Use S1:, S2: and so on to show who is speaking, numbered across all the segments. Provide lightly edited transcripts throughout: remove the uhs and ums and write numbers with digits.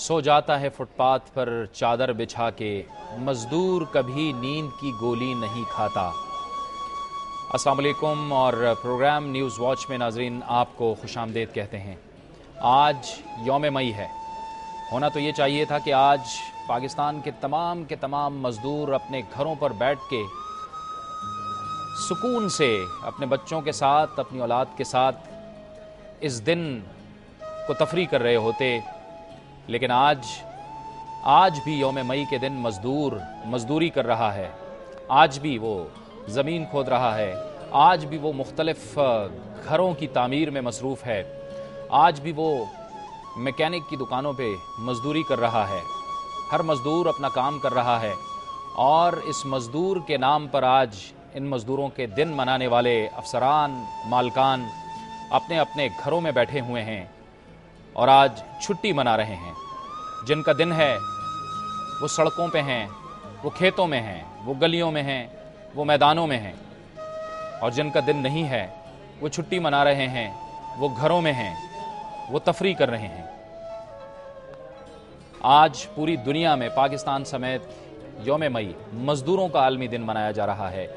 S1: सो जाता है फुटपाथ पर चादर बिछा के, मजदूर कभी नींद की गोली नहीं खाता। अस्सलाम वालेकुम और प्रोग्राम न्यूज़ वॉच में नाजरीन आपको खुशामदीद कहते हैं। आज यौम मई है। होना तो ये चाहिए था कि आज पाकिस्तान के तमाम मज़दूर अपने घरों पर बैठ के सुकून से अपने बच्चों के साथ, अपनी औलाद के साथ इस दिन को तफरी कर रहे होते, लेकिन आज भी यौम मई के दिन मज़दूर मज़दूरी कर रहा है। आज भी वो ज़मीन खोद रहा है, आज भी वो मुख्तलिफ घरों की तामीर में मसरूफ़ है, आज भी वो मैकेनिक की दुकानों पे मज़दूरी कर रहा है। हर मज़दूर अपना काम कर रहा है और इस मज़दूर के नाम पर आज इन मज़दूरों के दिन मनाने वाले अफसरान, मालकान अपने अपने घरों में बैठे हुए हैं और आज छुट्टी मना रहे हैं। जिनका दिन है वो सड़कों पे हैं, वो खेतों में हैं, वो गलियों में हैं, वो मैदानों में हैं, और जिनका दिन नहीं है वो छुट्टी मना रहे हैं, वो घरों में हैं, वो तफरी कर रहे हैं। आज पूरी दुनिया में पाकिस्तान समेत यौम मई मज़दूरों का आलमी दिन मनाया जा रहा है,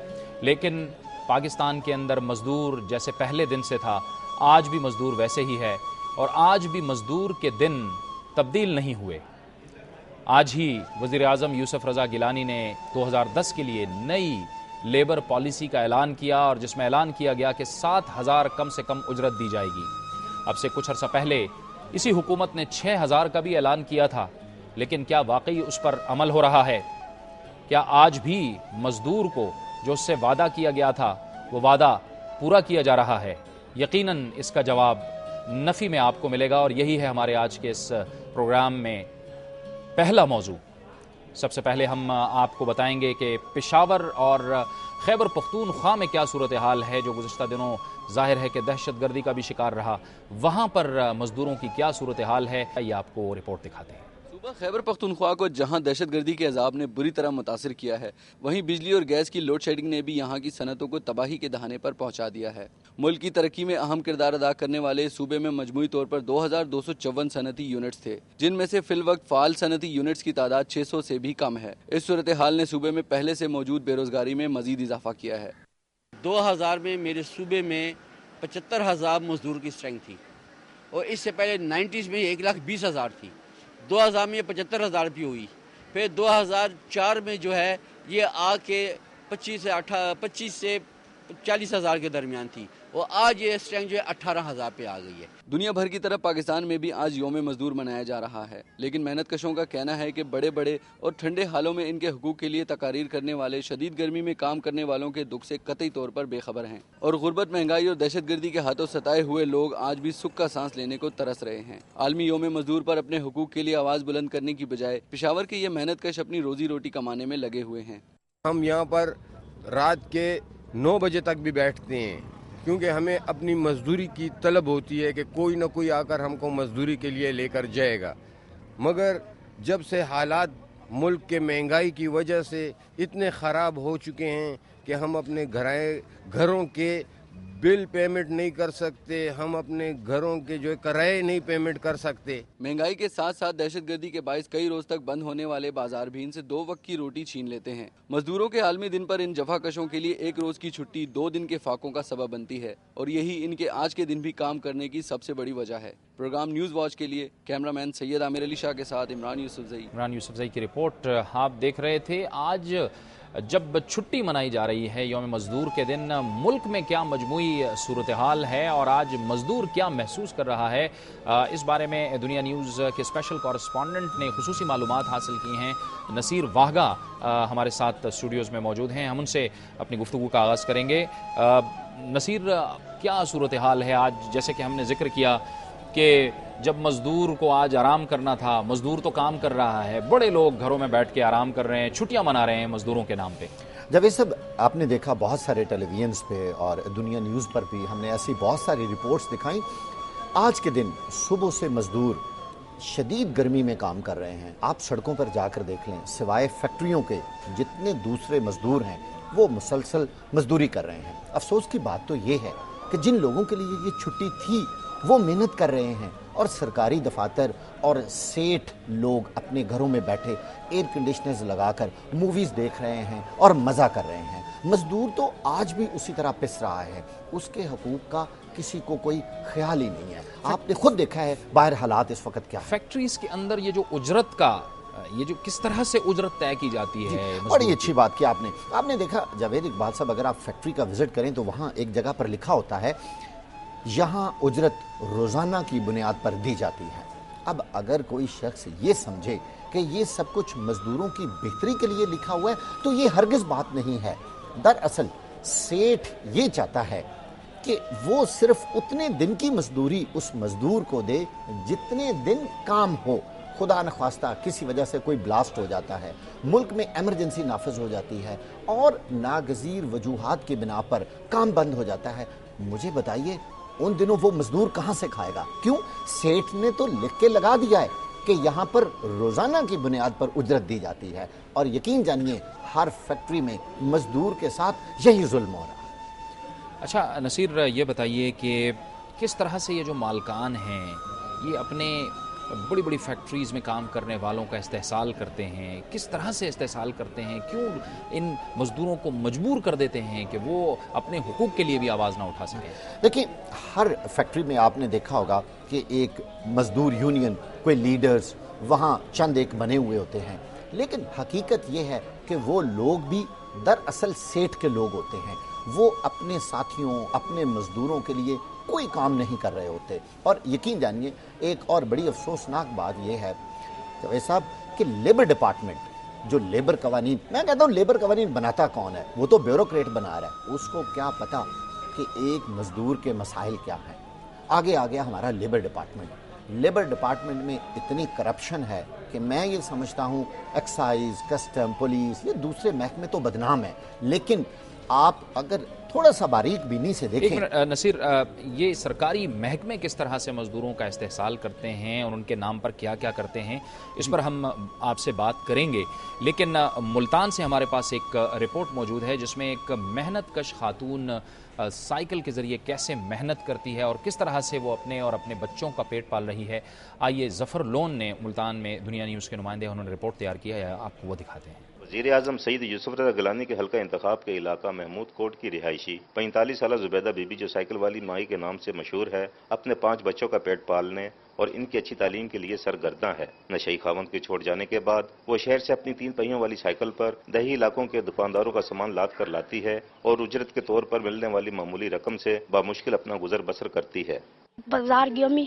S1: लेकिन पाकिस्तान के अंदर मज़दूर जैसे पहले दिन से था, आज भी मज़दूर वैसे ही है और आज भी मज़दूर के दिन तब्दील नहीं हुए। आज ही वज़ीर-ए-आज़म यूसुफ रज़ा गिलानी ने 2010 के लिए नई लेबर पॉलिसी का ऐलान किया और जिसमें ऐलान किया गया कि 7,000 कम से कम उजरत दी जाएगी। अब से कुछ अर्सा पहले इसी हुकूमत ने 6,000 का भी ऐलान किया था, लेकिन क्या वाकई उस पर अमल हो रहा है? क्या आज भी मज़दूर को जो उससे वादा किया गया था वो वादा पूरा किया जा रहा है? यकीनन इसका जवाब नफ़ी में आपको मिलेगा और यही है हमारे आज के इस प्रोग्राम में पहला मौजू। सबसे पहले हम आपको बताएंगे कि पेशावर और खैबर पख्तूनख्वा में क्या सूरत हाल है, जो गुज़श्ता दिनों ज़ाहिर है कि दहशतगर्दी का भी शिकार रहा। वहाँ पर मज़दूरों की क्या सूरत हाल है, ये आपको रिपोर्ट दिखाते हैं।
S2: सूबा खैबर पख्तूनख्वा को जहां दहशतगर्दी के अजाब ने बुरी तरह मुतासिर किया है, वहीं बिजली और गैस की लोड शेडिंग ने भी यहां की सनतों को तबाही के दहाने पर पहुंचा दिया है। मुल्क की तरक्की में अहम किरदार अदा करने वाले सूबे में मजमूई तौर पर 2254 सनती यूनिट्स थे, जिनमें से फिल वक्त फ़ाल सनती यूनिट्स की तादाद 600 से भी कम है। इस सूरत हाल ने सूबे में पहले से मौजूद बेरोजगारी में मजीद इजाफा किया है।
S3: 2000 में मेरे सूबे में 75,000 मजदूर की स्ट्रेंथ थी और इससे पहले 90s में 1,20,000 थी। 2000 में ये 75,000 भी हुई, फिर 2004 में जो है ये आके 25 से 40,000 के दरमियान थी और आज ये स्ट्रेंथ जो है 18,000 पे आ गई है।
S2: दुनिया भर की तरह पाकिस्तान में भी आज यौम मजदूर मनाया जा रहा है, लेकिन मेहनत कशों का कहना है कि बड़े बड़े और ठंडे हालों में इनके हुकूक के लिए तकारीर करने वाले शदीद गर्मी में काम करने वालों के दुख से कतई तौर पर बेखबर हैं और गुर्बत, महंगाई और दहशतगर्दी के हाथों सताए हुए लोग आज भी सुख का सांस लेने को तरस रहे हैं। आलमी यौम मजदूर पर अपने हुकूक के लिए आवाज़ बुलंद करने की बजाय पेशावर के ये मेहनत कश अपनी रोजी रोटी कमाने में लगे हुए हैं।
S4: हम यहाँ पर रात के 9 बजे तक भी बैठते हैं, क्योंकि हमें अपनी मजदूरी की तलब होती है कि कोई ना कोई आकर हमको मजदूरी के लिए लेकर जाएगा। मगर जब से हालात मुल्क के महंगाई की वजह से इतने ख़राब हो चुके हैं कि हम अपने घरों के बिल पेमेंट नहीं कर सकते, हम अपने घरों के जो किराए नहीं पेमेंट कर सकते।
S2: महंगाई के साथ साथ दहशतगर्दी के बायस कई रोज तक बंद होने वाले बाजार भी इनसे 2 वक्त की रोटी छीन लेते हैं। मजदूरों के आलमी दिन पर इन जफाकशों के लिए 1 रोज की छुट्टी 2 दिन के फाकों का सबब बनती है और यही इनके आज के दिन भी काम करने की सबसे बड़ी वजह है। प्रोग्राम न्यूज़ वॉच के लिए कैमरामैन सैयद आमिर अली शाह के साथ इमरान यूसुफजई की रिपोर्ट आप देख रहे थे। आज जब छुट्टी मनाई जा रही है यौम मज़दूर के दिन, मुल्क में क्या मजमूई सूरत हाल है और आज मज़दूर क्या महसूस कर रहा है, इस बारे में दुनिया न्यूज़ के स्पेशल कॉरेस्पॉन्डेंट ने खुसूसी मालूमात हासिल की हैं। नसीर वाहगा हमारे साथ स्टूडियोज़ में मौजूद हैं, हम उनसे अपनी गुफ्तगू का आगाज़ करेंगे। नसीर, क्या सूरत हाल है आज? जैसे कि हमने जिक्र किया कि जब मज़दूर को आज आराम करना था, मज़दूर तो काम कर रहा है, बड़े लोग घरों में बैठ के आराम कर रहे हैं, छुट्टियां मना रहे हैं मज़दूरों के नाम पे।
S5: जब ये सब आपने देखा बहुत सारे टेलीविजन्स पे और दुनिया न्यूज़ पर भी हमने ऐसी बहुत सारी रिपोर्ट्स दिखाई। आज के दिन सुबह से मज़दूर शदीद गर्मी में काम कर रहे हैं। आप सड़कों पर जाकर देख लें, सिवाय फैक्ट्रियों के जितने दूसरे मज़दूर हैं वो मुसलसल मज़दूरी कर रहे हैं। अफसोस की बात तो ये है कि जिन लोगों के लिए ये छुट्टी थी वो मेहनत कर रहे हैं اور سرکاری دفاتر اور سیٹ لوگ اپنے گھروں میں بیٹھے ایئر کنڈیشنرز لگا کر موویز دیکھ رہے ہیں اور مزہ کر رہے ہیں۔ مزدور تو آج بھی اسی طرح پس رہا ہے، اس کے حقوق کا کسی کو کوئی خیال ہی نہیں ہے۔ آپ نے خود دیکھا ہے باہر حالات اس وقت کیا ہے۔
S1: فیکٹریز کے اندر یہ جو اجرت کا یہ جو کس طرح سے اجرت طے کی جاتی ہے،
S5: بڑی اچھی بات کی آپ نے دیکھا جاوید اقبال صاحب، اگر آپ فیکٹری کا وزٹ کریں تو وہاں ایک جگہ پر لکھا ہوتا ہے یہاں اجرت روزانہ کی بنیاد پر دی جاتی ہے۔ اب اگر کوئی شخص یہ سمجھے کہ یہ سب کچھ مزدوروں کی بہتری کے لیے لکھا ہوا ہے تو یہ ہرگز بات نہیں ہے۔ دراصل سیٹھ یہ چاہتا ہے کہ وہ صرف اتنے دن کی مزدوری اس مزدور کو دے جتنے دن کام ہو۔ خدا نخواستہ کسی وجہ سے کوئی بلاسٹ ہو جاتا ہے، ملک میں ایمرجنسی نافذ ہو جاتی ہے اور ناگزیر وجوہات کی بنا پر کام بند ہو جاتا ہے، مجھے بتائیے ان دنوں وہ مزدور کہاں سے کھائے گا؟ کیوں؟ سیٹھ نے تو لکھ کے لگا دیا ہے کہ یہاں پر روزانہ کی بنیاد پر اجرت دی جاتی ہے، اور یقین جانیے ہر فیکٹری میں مزدور کے ساتھ یہی ظلم ہو رہا ہے۔
S1: اچھا نصیر، یہ بتائیے کہ کس طرح سے یہ جو مالکان ہیں یہ اپنے بڑی بڑی فیکٹریز میں کام کرنے والوں کا استحصال کرتے ہیں، کس طرح سے استحصال کرتے ہیں؟ کیوں ان مزدوروں کو مجبور کر دیتے ہیں کہ وہ اپنے حقوق کے لیے بھی آواز نہ اٹھا سکیں؟
S5: دیکھیں، ہر فیکٹری میں آپ نے دیکھا ہوگا کہ ایک مزدور یونین، کوئی لیڈرز وہاں چند ایک بنے ہوئے ہوتے ہیں، لیکن حقیقت یہ ہے کہ وہ لوگ بھی دراصل سیٹھ کے لوگ ہوتے ہیں۔ وہ اپنے ساتھیوں، اپنے مزدوروں کے لیے کوئی کام نہیں کر رہے ہوتے۔ اور یقین جانیے ایک اور بڑی افسوسناک بات یہ ہے جاوید صاحب کہ لیبر ڈپارٹمنٹ جو لیبر قوانین، میں کہتا ہوں لیبر قوانین بناتا کون ہے؟ وہ تو بیوروکریٹ بنا رہا ہے، اس کو کیا پتا کہ ایک مزدور کے مسائل کیا ہیں۔ آگے آ گیا ہمارا لیبر ڈپارٹمنٹ۔ لیبر ڈپارٹمنٹ میں اتنی کرپشن ہے کہ میں یہ سمجھتا ہوں ایکسائز، کسٹم، پولیس، یہ دوسرے محکمے تو بدنام ہیں، لیکن آپ اگر تھوڑا سا باریک بینی سے دیکھیں۔
S1: ایک منٹ نصیر، یہ سرکاری محکمے کس طرح سے مزدوروں کا استحصال کرتے ہیں اور ان کے نام پر کیا کیا کرتے ہیں، اس پر ہم آپ سے بات کریں گے، لیکن ملتان سے ہمارے پاس ایک رپورٹ موجود ہے جس میں ایک محنت کش خاتون سائیکل کے ذریعے کیسے محنت کرتی ہے اور کس طرح سے وہ اپنے اور اپنے بچوں کا پیٹ پال رہی ہے۔ آئیے ظفر لون نے ملتان میں دنیا نیوز کے نمائندے انہوں نے رپورٹ تیار کیا ہے، آپ کو وہ دکھاتے ہیں۔
S6: وزیر اعظم سعید یوسف رضا گیلانی کے حلقہ انتخاب کے علاقہ محمود کوٹ کی رہائشی 45 سالہ زبیدہ بی بی جو سائیکل والی مائی کے نام سے مشہور ہے، اپنے 5 بچوں کا پیٹ پالنے اور ان کی اچھی تعلیم کے لیے سرگرداں ہے۔ نشئی خاوند کے چھوڑ جانے کے بعد وہ شہر سے اپنی 3 پہیوں والی سائیکل پر دیہی علاقوں کے دکانداروں کا سامان لاد کر لاتی ہے اور اجرت کے طور پر ملنے والی معمولی رقم سے بامشکل اپنا گزر بسر کرتی ہے۔
S7: بازار گیو میں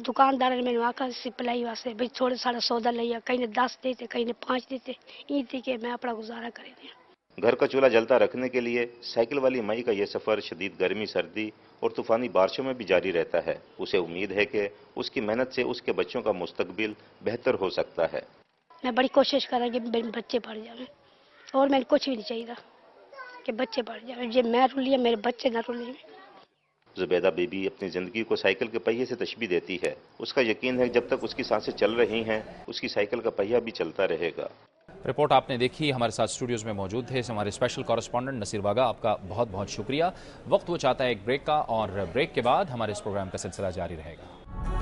S7: دکاندار نے میں آخا سپلائی واسطے بھائی تھوڑا سارا سودا لیا، کہیں نے 10 دیتے کہیں نے 5 دیتے، یہ تھی کہ میں اپنا گزارا کرے دیا۔
S6: گھر کا چولہا جلتا رکھنے کے لیے سائیکل والی مائی کا یہ سفر شدید گرمی، سردی اور طوفانی بارشوں میں بھی جاری رہتا ہے۔ اسے امید ہے کہ اس کی محنت سے اس کے بچوں کا مستقبل بہتر ہو سکتا ہے۔
S7: میں بڑی کوشش کر رہا کہ میرے بچے پڑھ جائیں، اور میں کچھ بھی نہیں چاہیے کہ بچے پڑھ جائیں، یہ میں رولیا میرے بچے نہ رولیں۔
S6: زبیدہ بی بی اپنی زندگی کو سائیکل کے پہیے سے تشبیہ دیتی ہے۔ اس کا یقین ہے جب تک اس کی سانسیں چل رہی ہیں اس کی سائیکل کا پہیہ بھی چلتا رہے گا۔
S1: رپورٹ آپ نے دیکھی، ہمارے ساتھ اسٹوڈیوز میں موجود تھے ہمارے اسپیشل کورسپونڈنٹ نصیر واگا، آپ کا بہت بہت شکریہ۔ وقت وہ چاہتا ہے ایک بریک کا، اور بریک کے بعد ہمارے اس پروگرام کا سلسلہ جاری رہے گا۔